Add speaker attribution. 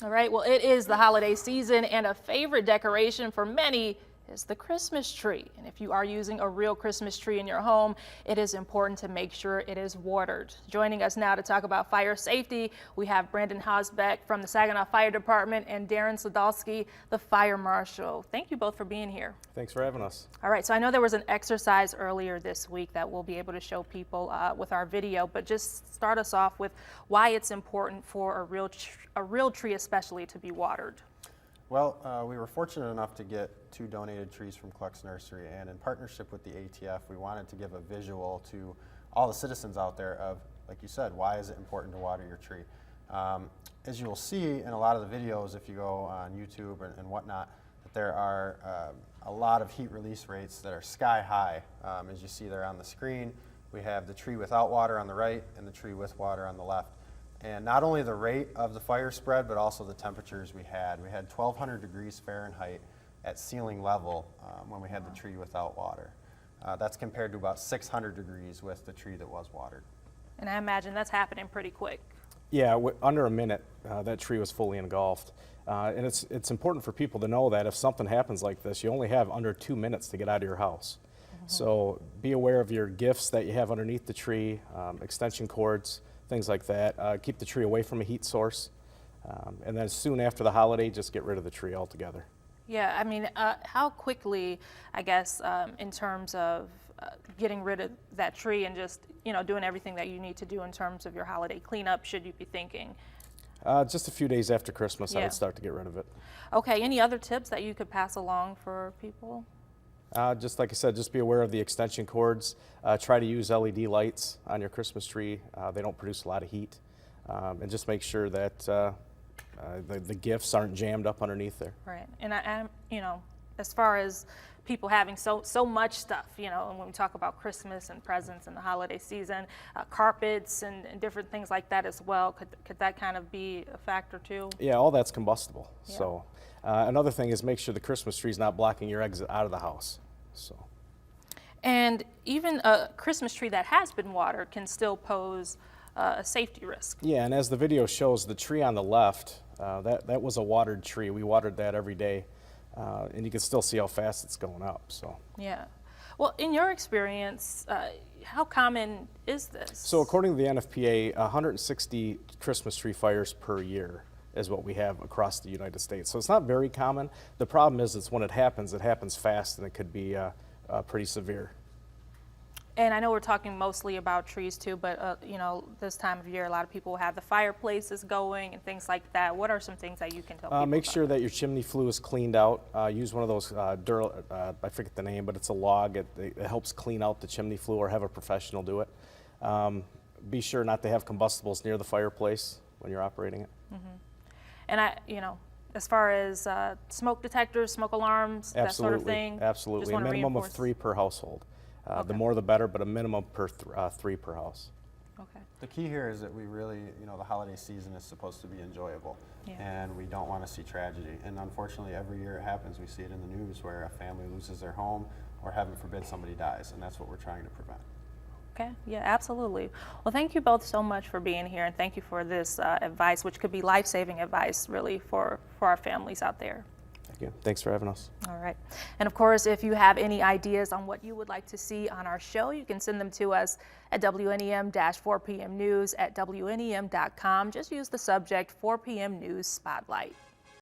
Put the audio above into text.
Speaker 1: All right, well, it is the holiday season, and a favorite decoration for many is the Christmas tree. And if you are using a real Christmas tree in your home, it is important to make sure it is watered. Joining us now to talk about fire safety, we have Brandon Hausbeck from the Saginaw Fire Department and Derron Suchdolski, the Fire Marshal. Thank you both for being here.
Speaker 2: Thanks for having us.
Speaker 1: All right, so I know there was an exercise earlier this week that we'll be able to show people with our video, but just start us off with why it's important for a real tree especially to be watered.
Speaker 3: Well, we were fortunate enough to get 2 donated trees from Cluck's Nursery, and in partnership with the ATF, we wanted to give a visual to all the citizens out there of, like you said, why is it important to water your tree? As you will see in a lot of the videos, if you go on YouTube and whatnot, that there are a lot of heat release rates that are sky high. As you see there on the screen, we have the tree without water on the right and the tree with water on the left. And not only the rate of the fire spread, but also the temperatures we had. We had 1,200 degrees Fahrenheit at ceiling level when we had the tree without water. That's compared to about 600 degrees with the tree that was watered.
Speaker 1: And I imagine that's happening pretty quick.
Speaker 2: Yeah, under a minute, that tree was fully engulfed. And it's important for people to know that if something happens like this, you only have under 2 minutes to get out of your house. So be aware of your gifts that you have underneath the tree, extension cords, things like that. Keep the tree away from a heat source. And then soon after the holiday, just get rid of the tree altogether.
Speaker 1: Yeah, I mean, how quickly, I guess, in terms of getting rid of that tree and just, doing everything that you need to do in terms of your holiday cleanup, should you be thinking?
Speaker 2: Just a few days after Christmas, I would start to get rid of it.
Speaker 1: Okay, any other tips that you could pass along for people?
Speaker 2: Just like I said, just be aware of the extension cords. Try to use LED lights on your Christmas tree. They don't produce a lot of heat. And just make sure that the gifts aren't jammed up underneath there.
Speaker 1: Right, and as far as people having so much stuff, and when we talk about Christmas and presents and the holiday season, carpets and different things like that as well, could that kind of be a factor too?
Speaker 2: Yeah, all that's combustible.
Speaker 1: Yeah.
Speaker 2: So another thing is make sure the Christmas tree is not blocking your exit out of the house. So.
Speaker 1: And even a Christmas tree that has been watered can still pose a safety risk.
Speaker 2: Yeah, and as the video shows, the tree on the left, that was a watered tree. We watered that every day, and you can still see how fast it's going up. So.
Speaker 1: Yeah. Well, in your experience, how common is this?
Speaker 2: So according to the NFPA, 160 Christmas tree fires per year is what we have across the United States. So it's not very common. The problem is when it happens fast, and it could be pretty severe.
Speaker 1: And I know we're talking mostly about trees too, but this time of year, a lot of people will have the fireplaces going and things like that. What are some things that you can tell people
Speaker 2: Make
Speaker 1: about
Speaker 2: sure that your chimney flue is cleaned out. Use one of those, I forget the name, but it's a log. It helps clean out the chimney flue, or have a professional do it. Be sure not to have combustibles near the fireplace when you're operating it.
Speaker 1: And as far as smoke detectors, smoke alarms, that sort of thing?
Speaker 2: Absolutely. A minimum of 3 per household. The more the better, but a minimum per 3 per house.
Speaker 1: Okay.
Speaker 3: The key here is that we really, the holiday season is supposed to be enjoyable, and we don't want to see tragedy. And unfortunately, every year it happens. We see it in the news where a family loses their home, or heaven forbid somebody dies, and that's what we're trying to prevent.
Speaker 1: Okay, yeah, absolutely. Well, thank you both so much for being here, and thank you for this advice, which could be life-saving advice, really, for our families out there.
Speaker 2: Thank you. Thanks for having us.
Speaker 1: All right. And of course, if you have any ideas on what you would like to see on our show, you can send them to us at WNEM-4PM News at WNEM.com. Just use the subject 4 PM News Spotlight.